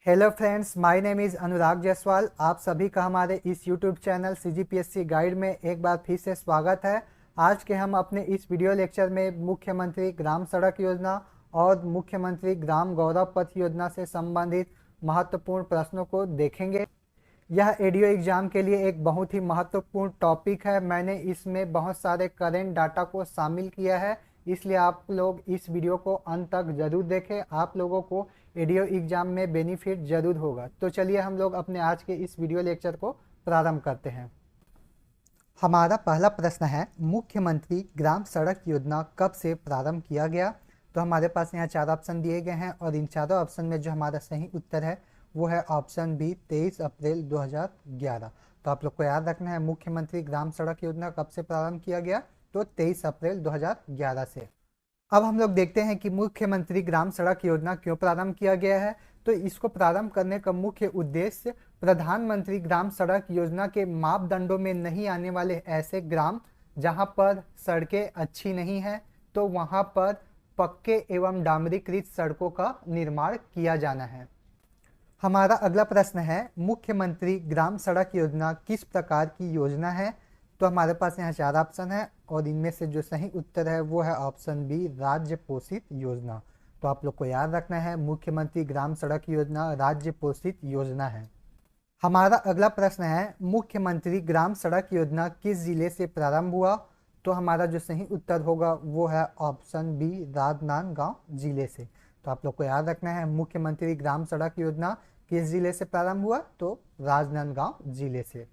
Hello friends, my name is Anurag Jaiswal. आप सभी का हमारे इस यूट्यूब चैनल सीजीपीएससी गाइड में एक बार फिर से स्वागत है। आज के हम अपने इस वीडियो लेक्चर में मुख्यमंत्री ग्राम सड़क योजना और मुख्यमंत्री ग्राम गौरव पथ योजना से संबंधित महत्वपूर्ण प्रश्नों को देखेंगे। यह एडीओ एग्जाम के लिए एक बहुत ही महत्वपूर्ण टॉपिक है। मैंने इसमें बहुत सारे करेंट डाटा को शामिल किया है, इसलिए आप लोग इस वीडियो को अंत तक जरूर देखें। आप लोगों को एडीओ एग्जाम में बेनिफिट जरूर होगा। तो चलिए हम लोग अपने आज के इस वीडियो लेक्चर को प्रारंभ करते हैं। हमारा पहला प्रश्न है, मुख्यमंत्री ग्राम सड़क योजना कब से प्रारंभ किया गया? तो हमारे पास यहाँ चार ऑप्शन दिए गए हैं और इन चारों ऑप्शन में जो हमारा सही उत्तर है वो है ऑप्शन बी, 23 अप्रैल 2011। तो आप लोग को याद रखना है, मुख्यमंत्री ग्राम सड़क योजना कब से प्रारंभ किया गया? तो 23 अप्रैल 2011 से। अब हम लोग देखते हैं कि मुख्यमंत्री ग्राम सड़क योजना क्यों प्रारंभ किया गया है। तो इसको प्रारंभ करने का मुख्य उद्देश्य प्रधानमंत्री ग्राम सड़क योजना के मापदंडों में नहीं आने वाले ऐसे ग्राम जहां पर सड़कें अच्छी नहीं हैं, तो वहां पर पक्के एवं डामरीकृत सड़कों का निर्माण किया जाना है। हमारा अगला प्रश्न है, मुख्यमंत्री ग्राम सड़क योजना किस प्रकार की योजना है? तो हमारे पास यहाँ चार ऑप्शन है और इनमें से जो सही उत्तर है वो है ऑप्शन बी, राज्य पोषित योजना। तो आप लोग को याद रखना है, मुख्यमंत्री ग्राम सड़क योजना राज्य पोषित योजना है। हमारा अगला प्रश्न है, मुख्यमंत्री ग्राम सड़क योजना किस जिले से प्रारंभ हुआ? तो हमारा जो सही उत्तर होगा वो है ऑप्शन बी, राजनांदगांव जिले से। तो आप लोग को याद रखना है, मुख्यमंत्री ग्राम सड़क योजना किस जिले से प्रारंभ हुआ? तो राजनांदगांव जिले से।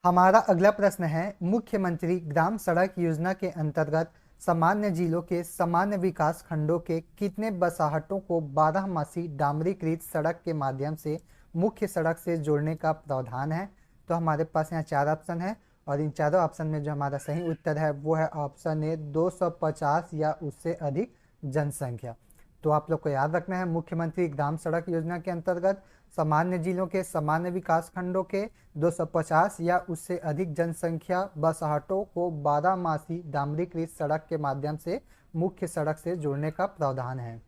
हमारा अगला प्रश्न है, मुख्यमंत्री ग्राम सड़क योजना के अंतर्गत सामान्य जिलों के सामान्य विकास खंडों के कितने बसाहटों को 12मासी डामरीकृत सड़क के माध्यम से मुख्य सड़क से जोड़ने का प्रावधान है? तो हमारे पास यहाँ चार ऑप्शन है और इन चारों ऑप्शन में जो हमारा सही उत्तर है वो है ऑप्शन ए, 250 या उससे अधिक जनसंख्या। तो आप लोग को याद रखना है, मुख्यमंत्री ग्राम सड़क योजना के अंतर्गत सामान्य जिलों के सामान्य विकास खंडों के 250 या उससे अधिक जनसंख्या बसाहटों को 12मासी डामरीकृत सड़क के माध्यम से मुख्य सड़क से जोड़ने का प्रावधान है।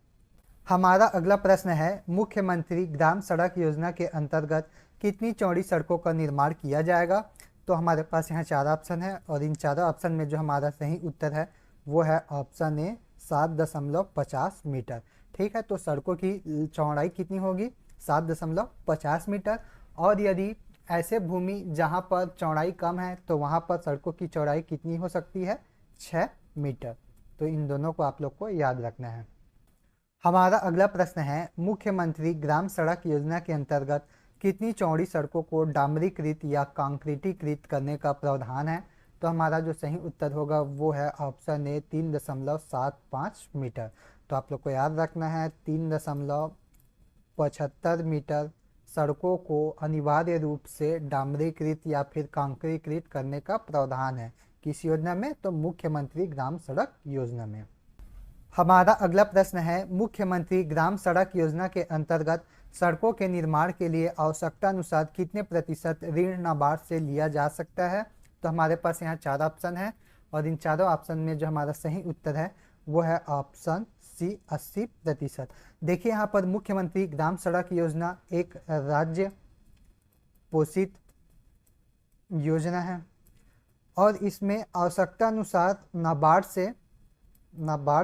हमारा अगला प्रश्न है, मुख्यमंत्री ग्राम सड़क योजना के अंतर्गत कितनी चौड़ी सड़कों का निर्माण किया जाएगा? तो हमारे पास यहाँ चार ऑप्शन है और इन चारों ऑप्शन में जो हमारा सही उत्तर है वो है ऑप्शन ए, 7.50 मीटर। ठीक है, तो सड़कों की चौड़ाई कितनी होगी? 7.50 मीटर। और यदि ऐसे भूमि जहां पर चौड़ाई कम है तो वहां पर सड़कों की चौड़ाई कितनी हो सकती है? 6 मीटर। तो इन दोनों को आप लोग को याद रखना है। हमारा अगला प्रश्न है, मुख्यमंत्री ग्राम सड़क योजना के अंतर्गत कितनी चौड़ी सड़कों को डामरीकृत या कंक्रीटीकृत करने का प्रावधान है? तो हमारा जो सही उत्तर होगा वो है ऑप्शन ए, 3.75 मीटर। तो आप लोग को याद रखना है, 3.75 मीटर सड़कों को अनिवार्य रूप से डामरीकृत या फिर कंक्रीटीकृत करने का प्रावधान है। किस योजना में? तो मुख्यमंत्री ग्राम सड़क योजना में। हमारा अगला प्रश्न है, मुख्यमंत्री ग्राम सड़क योजना के अंतर्गत सड़कों के निर्माण के लिए आवश्यकता अनुसार कितने प्रतिशत ऋण नाबार्ड से लिया जा सकता है? तो हमारे पास यहाँ चार ऑप्शन है और इन चारों ऑप्शन में जो हमारा सही उत्तर है वो है ऑप्शन सी, 80%। देखिए यहाँ पर मुख्यमंत्री ग्राम सड़क योजना एक राज्य पोषित योजना है और इसमें आवश्यकता अनुसार नाबार्ड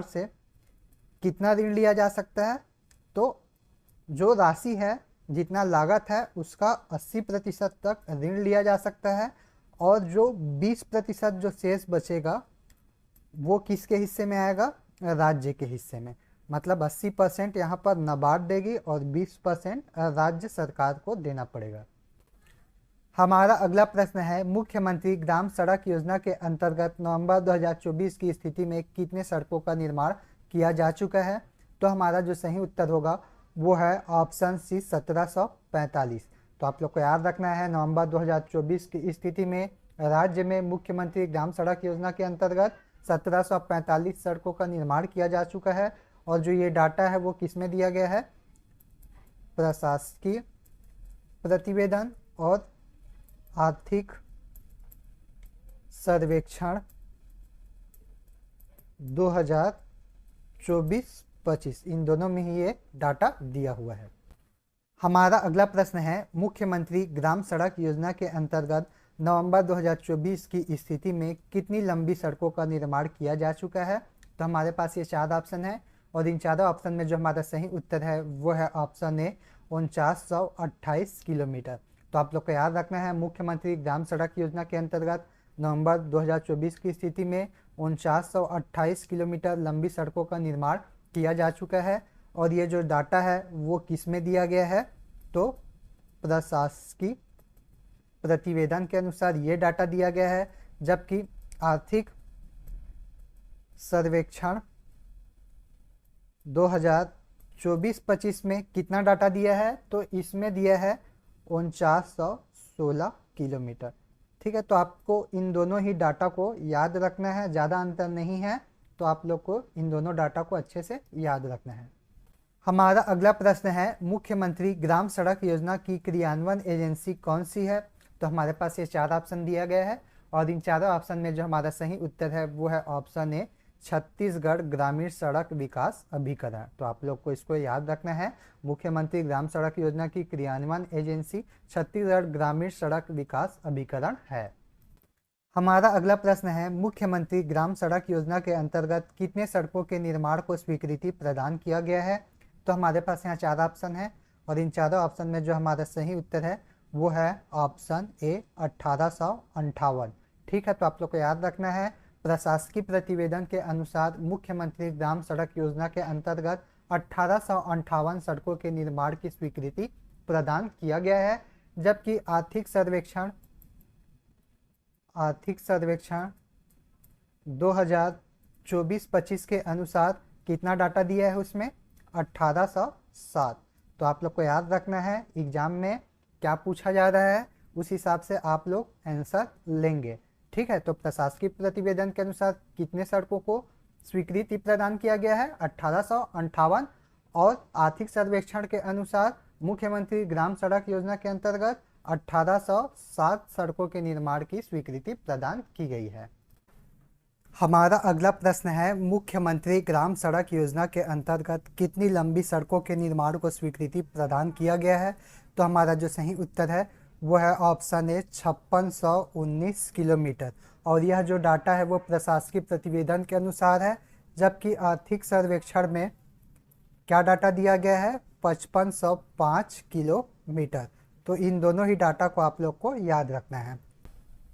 से कितना ऋण लिया जा सकता है? तो जो राशि है, जितना लागत है उसका 80% तक ऋण लिया जा सकता है और जो 20% जो शेष बचेगा वो किसके हिस्से में आएगा? राज्य के हिस्से में। मतलब 80% यहाँ पर नाबार्ड देगी और 20% राज्य सरकार को देना पड़ेगा। हमारा अगला प्रश्न है, मुख्यमंत्री ग्राम सड़क योजना के अंतर्गत नवंबर 2024 की स्थिति में कितने सड़कों का निर्माण किया जा चुका है? तो हमारा जो सही उत्तर होगा वो है ऑप्शन सी, 1745। तो आप लोग को याद रखना है, नवंबर 2024 की स्थिति में राज्य में मुख्यमंत्री ग्राम सड़क योजना के अंतर्गत 1745 सड़कों का निर्माण किया जा चुका है। और जो ये डाटा है वो किस में दिया गया है? प्रशासकीय प्रतिवेदन और आर्थिक सर्वेक्षण 2024-25, इन दोनों में ही ये डाटा दिया हुआ है। हमारा अगला प्रश्न है, मुख्यमंत्री ग्राम सड़क योजना के अंतर्गत नवंबर 2024 की स्थिति में कितनी लंबी सड़कों का निर्माण किया जा चुका है। तो हमारे पास ये 4 ऑप्शन है और इन चारों ऑप्शन में जो हमारा सही उत्तर है वो है ऑप्शन ए 4928 किलोमीटर। तो आप लोग को याद रखना है, मुख्यमंत्री ग्राम सड़क योजना के अंतर्गत नवंबर 2024 की स्थिति में 4928 किलोमीटर लंबी सड़कों का निर्माण किया जा चुका है। और ये जो डाटा है वो किस में दिया गया है, तो प्रशासकीय प्रतिवेदन के अनुसार ये डाटा दिया गया है। जबकि आर्थिक सर्वेक्षण 2024-25 में कितना डाटा दिया है, तो इसमें दिया है 4916 किलोमीटर। ठीक है, तो आपको इन दोनों ही डाटा को याद रखना है, ज़्यादा अंतर नहीं है, तो आप लोग को इन दोनों डाटा को अच्छे से याद रखना है। हमारा अगला प्रश्न है, मुख्यमंत्री ग्राम सड़क योजना की क्रियान्वयन एजेंसी कौन सी है। तो हमारे पास ये 4 ऑप्शन दिया गया है और इन चारों ऑप्शन में जो हमारा सही उत्तर है वो है ऑप्शन ए छत्तीसगढ़ ग्रामीण सड़क विकास अभिकरण। तो आप लोग को इसको याद रखना है, मुख्यमंत्री ग्राम सड़क योजना की क्रियान्वयन एजेंसी छत्तीसगढ़ ग्रामीण सड़क विकास अभिकरण है। हमारा अगला प्रश्न है, मुख्यमंत्री ग्राम सड़क योजना के अंतर्गत कितने सड़कों के निर्माण को स्वीकृति प्रदान किया गया है। तो हमारे पास यहाँ 4 ऑप्शन है और इन चारों ऑप्शन में जो हमारा सही उत्तर है वो है ऑप्शन ए 1858। ठीक है, तो आप लोग को याद रखना है, प्रशासकीय प्रतिवेदन के अनुसार मुख्यमंत्री ग्राम सड़क योजना के अंतर्गत 1858 सड़कों के निर्माण की स्वीकृति प्रदान किया गया है। जबकि आर्थिक सर्वेक्षण 2024-25 के अनुसार कितना डाटा दिया है उसमें 1807। तो आप लोग को याद रखना है, एग्जाम में क्या पूछा जा रहा है उस हिसाब से आप लोग आंसर लेंगे। ठीक है, तो प्रशासकीय प्रतिवेदन के अनुसार कितने सड़कों को स्वीकृति प्रदान किया गया है 1858 और आर्थिक सर्वेक्षण के अनुसार मुख्यमंत्री ग्राम सड़क योजना के अंतर्गत 1807 सड़कों के निर्माण की स्वीकृति प्रदान की गई है। हमारा अगला प्रश्न है, मुख्यमंत्री ग्राम सड़क योजना के अंतर्गत कितनी लंबी सड़कों के निर्माण को स्वीकृति प्रदान किया गया है। तो हमारा जो सही उत्तर है वो है ऑप्शन ए 5619 किलोमीटर और यह जो डाटा है वो प्रशासकीय प्रतिवेदन के अनुसार है। जबकि आर्थिक सर्वेक्षण में क्या डाटा दिया गया है 5505 किलोमीटर। तो इन दोनों ही डाटा को आप लोग को याद रखना है।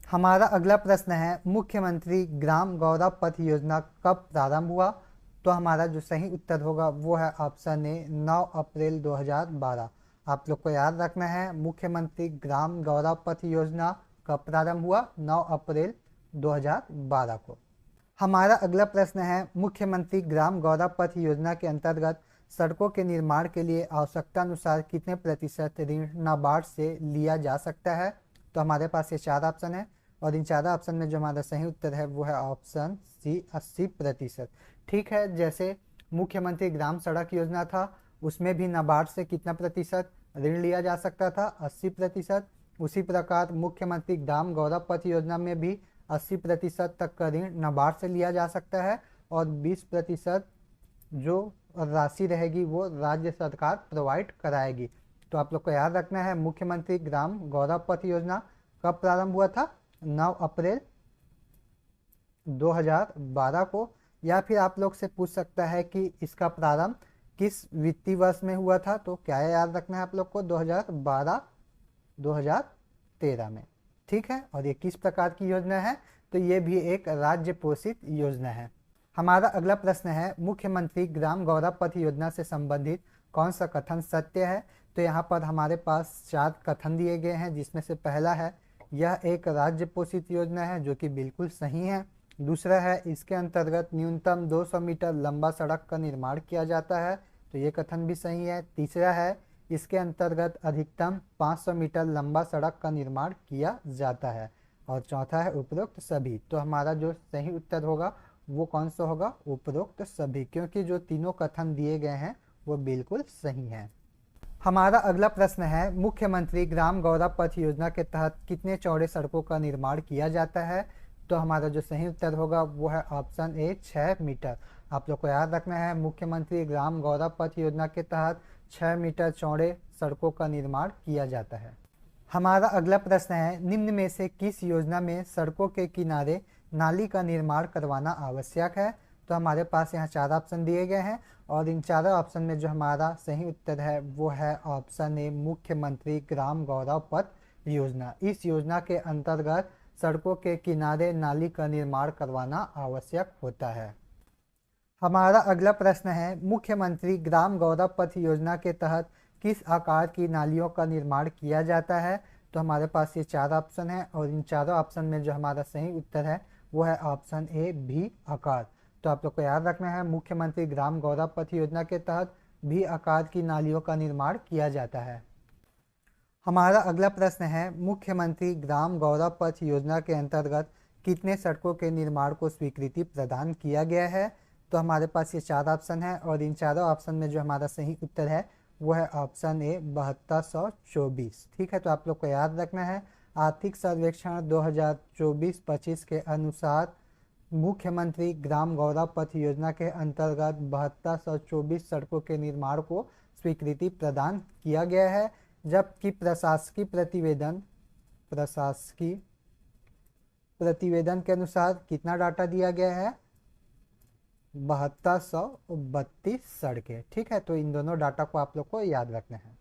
हमारा अगला प्रश्न है, मुख्यमंत्री ग्राम गौरव पथ योजना कब प्रारंभ हुआ। तो हमारा जो सही उत्तर होगा वो है ऑप्शन ए 9 अप्रैल 2012। आप लोग को याद रखना है, मुख्यमंत्री ग्राम गौरव पथ योजना कब प्रारंभ हुआ 9 अप्रैल 2012 को। हमारा अगला प्रश्न है, मुख्यमंत्री ग्राम गौरव पथ योजना के अंतर्गत सड़कों के निर्माण के लिए आवश्यकता अनुसार कितने प्रतिशत ऋण नाबार्ड से लिया जा सकता है। तो हमारे पास ये 4 ऑप्शन है और इन 4 ऑप्शन में जो हमारा सही उत्तर है वो है ऑप्शन सी 80%। ठीक है, जैसे मुख्यमंत्री ग्राम सड़क योजना था उसमें भी नाबार्ड से कितना प्रतिशत ऋण लिया जा सकता था 80%। उसी प्रकार मुख्यमंत्री ग्राम गौरव पथ योजना में भी 80% तक का ऋण नाबार्ड से लिया जा सकता है और 20% जो राशि रहेगी वो राज्य सरकार प्रोवाइड कराएगी। तो आप लोग को याद रखना है, मुख्यमंत्री ग्राम गौरव पथ योजना कब प्रारंभ हुआ था 9 अप्रैल 2012 को। या फिर आप लोग से पूछ सकता है कि इसका प्रारंभ किस वित्तीय वर्ष में हुआ था। तो क्या याद रखना है आप लोग को 2012-2013 में। ठीक है, और ये किस प्रकार की योजना है, तो ये भी एक राज्य पोषित योजना है। हमारा अगला प्रश्न है, मुख्यमंत्री ग्राम गौरव पथ योजना से संबंधित कौन सा कथन सत्य है। तो यहाँ पर हमारे पास 4 कथन दिए गए हैं, जिसमें से पहला है यह एक राज्य पोषित योजना है, जो कि बिल्कुल सही है। दूसरा है इसके अंतर्गत न्यूनतम 200 मीटर लंबा सड़क का निर्माण किया जाता है, तो ये कथन भी सही है। तीसरा है इसके अंतर्गत अधिकतम 500 मीटर लंबा सड़क का निर्माण किया जाता है। और चौथा है उपरोक्त सभी। तो हमारा जो सही उत्तर होगा वो कौन सा होगा, उपरोक्त सभी, क्योंकि जो तीनों कथन दिए गए हैं वो बिल्कुल सही हैं। हमारा अगला प्रश्न है, मुख्यमंत्री ग्राम गौरव पथ योजना के तहत कितने चौड़े सड़कों का निर्माण किया जाता है। तो हमारा जो सही उत्तर होगा वो है ऑप्शन ए 6 मीटर। आप लोग को याद रखना है, मुख्यमंत्री ग्राम गौरव पथ योजना के तहत 6 मीटर चौड़े सड़कों का निर्माण किया जाता है। हमारा अगला प्रश्न है, निम्न में से किस योजना में सड़कों के किनारे नाली का निर्माण करवाना आवश्यक है? तो हमारे पास यहाँ 4 ऑप्शन दिए गए हैं और इन चारों ऑप्शन में जो हमारा सही उत्तर है वो है ऑप्शन ए, मुख्यमंत्री ग्राम गौरव पथ योजना। इस योजना के अंतर्गत सड़कों के किनारे नाली का निर्माण करवाना आवश्यक होता है। हमारा अगला प्रश्न है, मुख्यमंत्री ग्राम गौरव पथ योजना के तहत किस आकार की नालियों का निर्माण किया जाता है? तो हमारे पास ये 4 ऑप्शन है और इन चारों ऑप्शन में जो हमारा सही उत्तर है वो है ऑप्शन ए, भी आकार। तो आप लोग को याद रखना है, मुख्यमंत्री ग्राम गौरव पथ योजना के तहत भी आकार की नालियों का निर्माण किया जाता है। हमारा अगला प्रश्न है, मुख्यमंत्री ग्राम गौरव पथ योजना के अंतर्गत कितने सड़कों के निर्माण को स्वीकृति प्रदान किया गया है? तो हमारे पास ये 4 ऑप्शन है और इन चारों ऑप्शन में जो हमारा सही उत्तर है वो है ऑप्शन ए, 7224। ठीक है, तो आप लोग को याद रखना है, आर्थिक सर्वेक्षण 2024-25 के अनुसार मुख्यमंत्री ग्राम गौरव पथ योजना के अंतर्गत 7224 सड़कों के निर्माण को स्वीकृति प्रदान किया गया है, जबकि प्रशासकीय प्रतिवेदन के अनुसार कितना डाटा दिया गया है? 7232 सड़कें। ठीक है, तो इन दोनों डाटा को आप लोग को याद रखना है।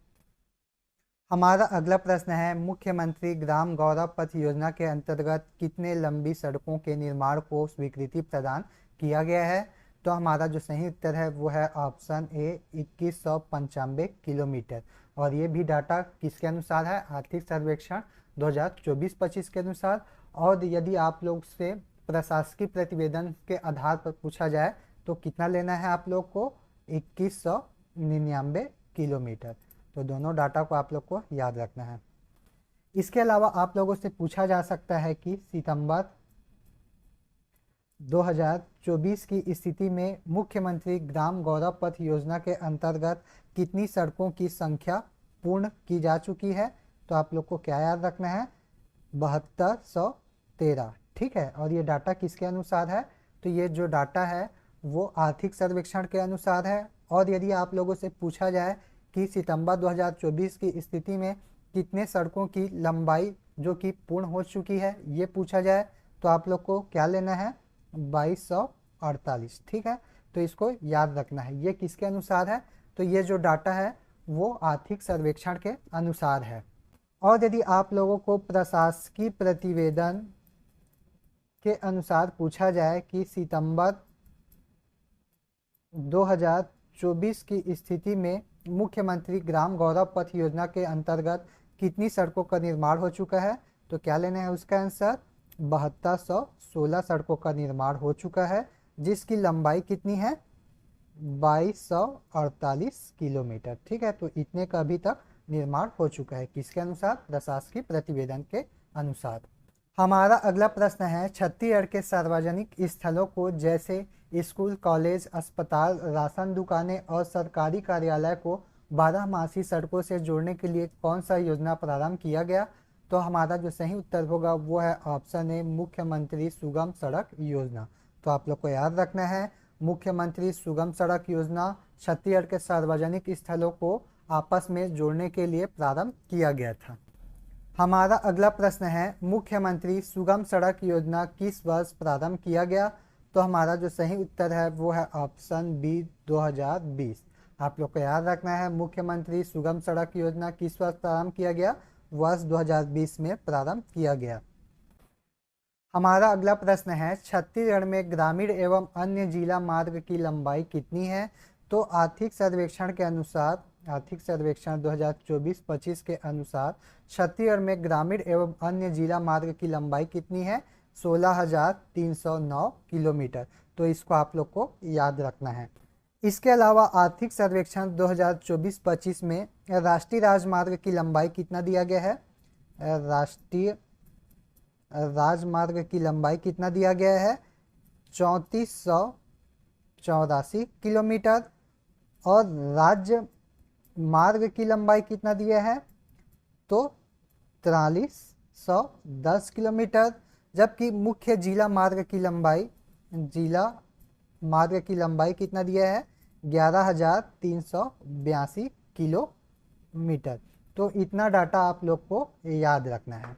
हमारा अगला प्रश्न है, मुख्यमंत्री ग्राम गौरव पथ योजना के अंतर्गत कितने लंबी सड़कों के निर्माण को स्वीकृति प्रदान किया गया है? तो हमारा जो सही उत्तर है वो है ऑप्शन ए, 2195 किलोमीटर। और ये भी डाटा किसके अनुसार है? आर्थिक सर्वेक्षण 2024-25 के अनुसार। और यदि आप लोग से प्रशासकीय प्रतिवेदन के आधार पर पूछा जाए तो कितना लेना है आप लोग को? 2199 किलोमीटर। तो दोनों डाटा को आप लोग को याद रखना है। इसके अलावा आप लोगों से पूछा जा सकता है कि सितंबर 2024 की स्थिति में मुख्यमंत्री ग्राम गौरव पथ योजना के अंतर्गत कितनी सड़कों की संख्या पूर्ण की जा चुकी है? तो आप लोग को क्या याद रखना है? 7213। ठीक है, और ये डाटा किसके अनुसार है? तो ये जो डाटा है वो आर्थिक सर्वेक्षण के अनुसार है। और यदि आप लोगों से पूछा जाए कि सितंबर 2024 की स्थिति में कितने सड़कों की लंबाई जो कि पूर्ण हो चुकी है ये पूछा जाए तो आप लोग को क्या लेना है? 2248। ठीक है, तो इसको याद रखना है। ये किसके अनुसार है? तो ये जो डाटा है वो आर्थिक सर्वेक्षण के अनुसार है। और यदि आप लोगों को प्रशासकीय प्रतिवेदन के अनुसार पूछा जाए कि सितंबर 2024 की स्थिति में मुख्यमंत्री ग्राम गौरव पथ योजना के अंतर्गत कितनी सड़कों का निर्माण हो चुका है? तो क्या लेना है उसका आंसर? 7216 सड़कों का निर्माण हो चुका है, जिसकी लंबाई कितनी है? 2248 किलोमीटर। ठीक है, तो इतने का अभी तक निर्माण हो चुका है। किसके अनुसार? प्रशासकीय प्रतिवेदन के अनुसार। हमारा अगला प्रश्न है, छत्तीसगढ़ के सार्वजनिक स्थलों को जैसे स्कूल, कॉलेज, अस्पताल, राशन दुकानें और सरकारी कार्यालय को 12मासी सड़कों से जोड़ने के लिए कौन सा योजना प्रारंभ किया गया? तो हमारा जो सही उत्तर होगा वो है ऑप्शन ए, मुख्यमंत्री सुगम सड़क योजना। तो आप लोग को याद रखना है, मुख्यमंत्री सुगम सड़क योजना छत्तीसगढ़ के सार्वजनिक स्थलों को आपस में जोड़ने के लिए प्रारंभ किया गया था। हमारा अगला प्रश्न है, मुख्यमंत्री सुगम सड़क योजना किस वर्ष प्रारंभ किया गया? तो हमारा जो सही उत्तर है वो है ऑप्शन बी, 2020। आप लोग को याद रखना है, मुख्यमंत्री सुगम सड़क योजना किस वर्ष प्रारंभ किया गया? वर्ष 2020 में प्रारंभ किया गया। हमारा अगला प्रश्न है, छत्तीसगढ़ में ग्रामीण एवं अन्य जिला मार्ग की लंबाई कितनी है? तो आर्थिक सर्वेक्षण के अनुसार, आर्थिक सर्वेक्षण 2024-25 के अनुसार छत्तीसगढ़ में ग्रामीण एवं अन्य जिला मार्ग की लंबाई कितनी है? 16,309 किलोमीटर। तो इसको आप लोग को याद रखना है। इसके अलावा आर्थिक सर्वेक्षण 2024-25 में राष्ट्रीय राजमार्ग की लंबाई कितना दिया गया है? राष्ट्रीय राजमार्ग की लंबाई कितना दिया गया है? 3484 किलोमीटर। और राज्य मार्ग की लंबाई कितना दिया है? तो 4310 किलोमीटर। जबकि मुख्य जिला मार्ग की लंबाई कितना दिया है? 11,382 किलोमीटर। तो इतना डाटा आप लोग को याद रखना है।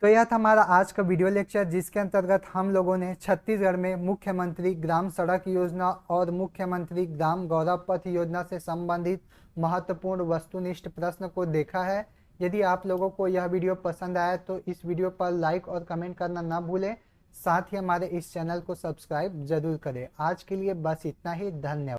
तो यह था हमारा आज का वीडियो लेक्चर, जिसके अंतर्गत हम लोगों ने छत्तीसगढ़ में मुख्यमंत्री ग्राम सड़क योजना और मुख्यमंत्री ग्राम गौरव पथ योजना से संबंधित महत्वपूर्ण वस्तुनिष्ठ प्रश्न को देखा है। यदि आप लोगों को यह वीडियो पसंद आया तो इस वीडियो पर लाइक और कमेंट करना ना भूलें। साथ ही हमारे इस चैनल को सब्सक्राइब जरूर करें। आज के लिए बस इतना ही। धन्यवाद।